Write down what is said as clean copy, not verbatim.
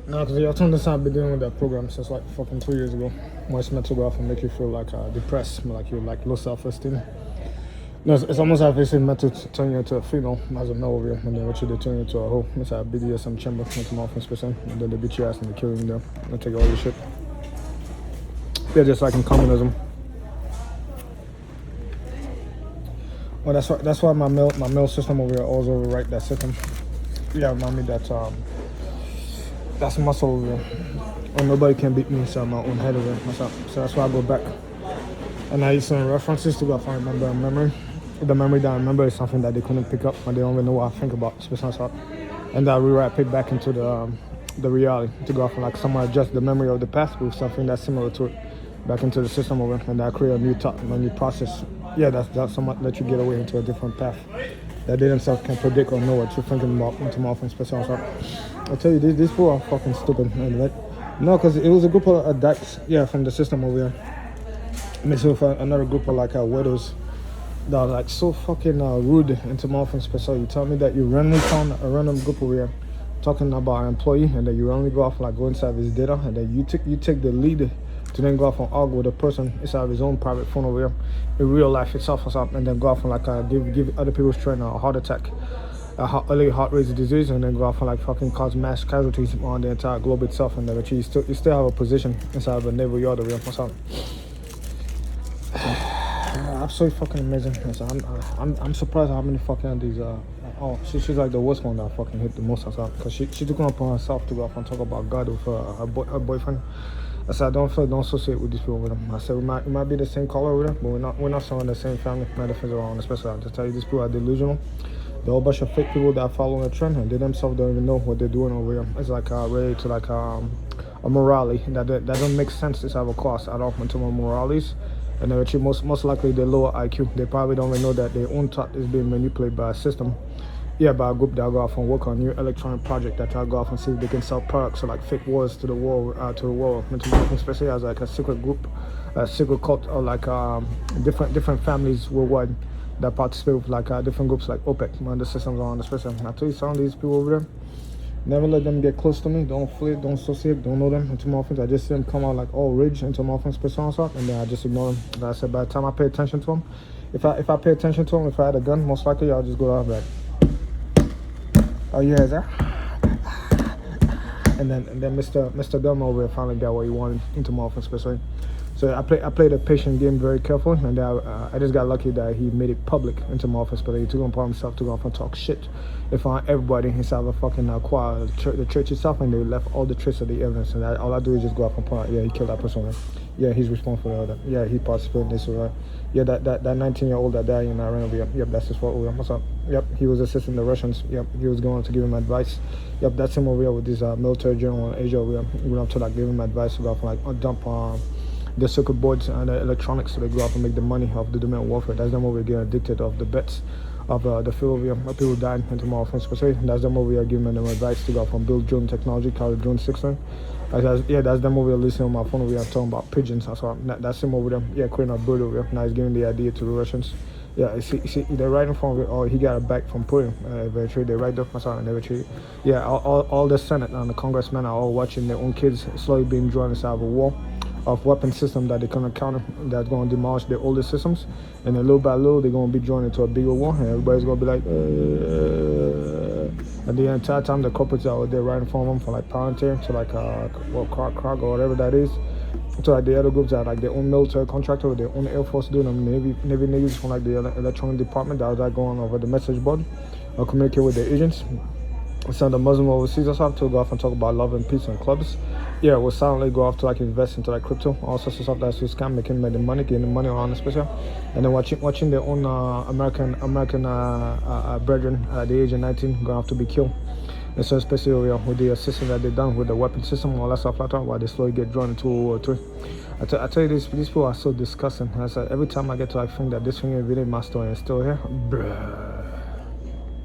No, because I told this I've been dealing with that program since like fucking 2 years ago. Where it's meant to go off and make you feel like depressed, like you're like low self-esteem. No, it's almost like it's meant to turn you into a female as a male over here, and then what you do turn you into a hoe. It's a BDSM chamber, like come off in special, and then they beat your ass and they kill you there. They take all your shit. They're just like in communism. Well, that's why my male system over here always overwrite that system. Yeah, remind me that that's muscle over here. And nobody can beat me, so I'm my own head over here myself. So that's why I go back. And I use some references to go off and remember a memory. The memory that I remember is something that they couldn't pick up, and they don't even know what I think about. And I rewrite it back into the reality to go off and like someone adjust the memory of the past with something that's similar to it back into the system over, and I create a new thought, a new process. Yeah, that's somewhat let you get away into a different path that they themselves can predict or know what you're thinking about into more often special. I'll tell you, these people are fucking stupid. No, because it was a group of adults, yeah, from the system over here. Mixed with another group of like widows that are like so fucking rude into more often special. You tell me that you randomly found a random group over here talking about an employee, and then you randomly go off like go inside his data, and then you take the lead to then go off and argue with a person inside of his own private phone over here in real life itself or something, and then go off and like give other people's train a heart attack, early heart rate disease, and then go off and like fucking cause mass casualties on the entire globe itself, and then you still have a position inside of a naval yard over here or something. Absolutely fucking amazing. So I'm surprised how many fucking these she's like the worst one that I fucking hit the most because she took it upon herself to go off and talk about God with her boyfriend. I said don't associate with these people with them. I said we might be the same color with them, but we're not showing the same family metaphysical on, especially I just tell you these people are delusional. They're a whole bunch of fake people that are following a trend, and they themselves don't even know what they're doing over here. It's like related to like a morality that doesn't make sense. It's have a cost at all into my moralities. And they're actually most likely they're lower IQ. They probably don't even know that their own thought is being manipulated by a system. Yeah, by a group that go off and work on a new electronic project that try to go off and see if they can sell products or like fake wars to the world, especially as like a secret group, a secret cult, or like different families worldwide that participate with like different groups like OPEC, when the systems are on the system. I tell you, some of these people over there, never let them get close to me. Don't flirt, don't associate, don't know them. Into my offense, I just see them come out like all rage into my offense, and then I just ignore them. Like I said, by the time I pay attention to them, if I pay attention to them, if I had a gun, most likely I'll just go out like, oh yeah, sir. And then Mr. Dumb over here finally got what he wanted into my offense, especially. So I played a patient game very carefully, and I just got lucky that he made it public into my office, but he took it upon himself to go off and talk shit in front of everybody inside of a fucking choir, the church itself, and they left all the traces of the evidence, and all I do is just go off and point out, yeah, he killed that person, right? Yeah, he's responsible for that. Yeah, he participated in this, right? Yeah, that 19-year-old that died in Iran over here. Yep, that's his fault. What's up? Yep, he was assisting the Russians. Yep, he was going to give him advice. Yep, that's him over here with this military general in Asia over here. He went up to like give him advice to go off and like dump the circuit boards and the electronics, so they go off and make the money of the domain warfare. That's them over here getting addicted of the bets of the field over here. People dying into more offense per se. That's them over here giving them advice to go off and build drone technology called Drone 16. That's them over here listening on my phone over here talking about pigeons. That's him over there. Yeah, creating a bird over here. Now he's giving the idea to the Russians. Yeah, you see, they're right in front of it. Oh, he got it back from Putin. Eventually, they right up my son, and eventually, yeah, all the Senate and the congressmen are all watching their own kids slowly being drawn inside of a war of weapon system that they can counter, that's going to demolish their older systems, and then little by little they're going to be drawn into a bigger war, and everybody's going to be like, and the entire time the corporates are out there right in front of them for like Palantir to like Krog or whatever that is, to like the other groups that are like their own military contractor or their own Air Force doing them, Navy niggas from like the electronic department that was like going over the message board or communicate with their agents. Some of the Muslim overseas or something to go off and talk about love and peace and clubs. Yeah, we'll silently go off to like invest into like crypto, all sorts of stuff that's to scam, making the money, getting the money on special, and then watching their own American brethren at the age of 19 going off to be killed. And so especially with the system that they've done with the weapon system, all that stuff like that, while they slowly get drawn into World War III. I tell you, these people are so disgusting. I said every time I get to like think that this thing is really my story and still here, bruh.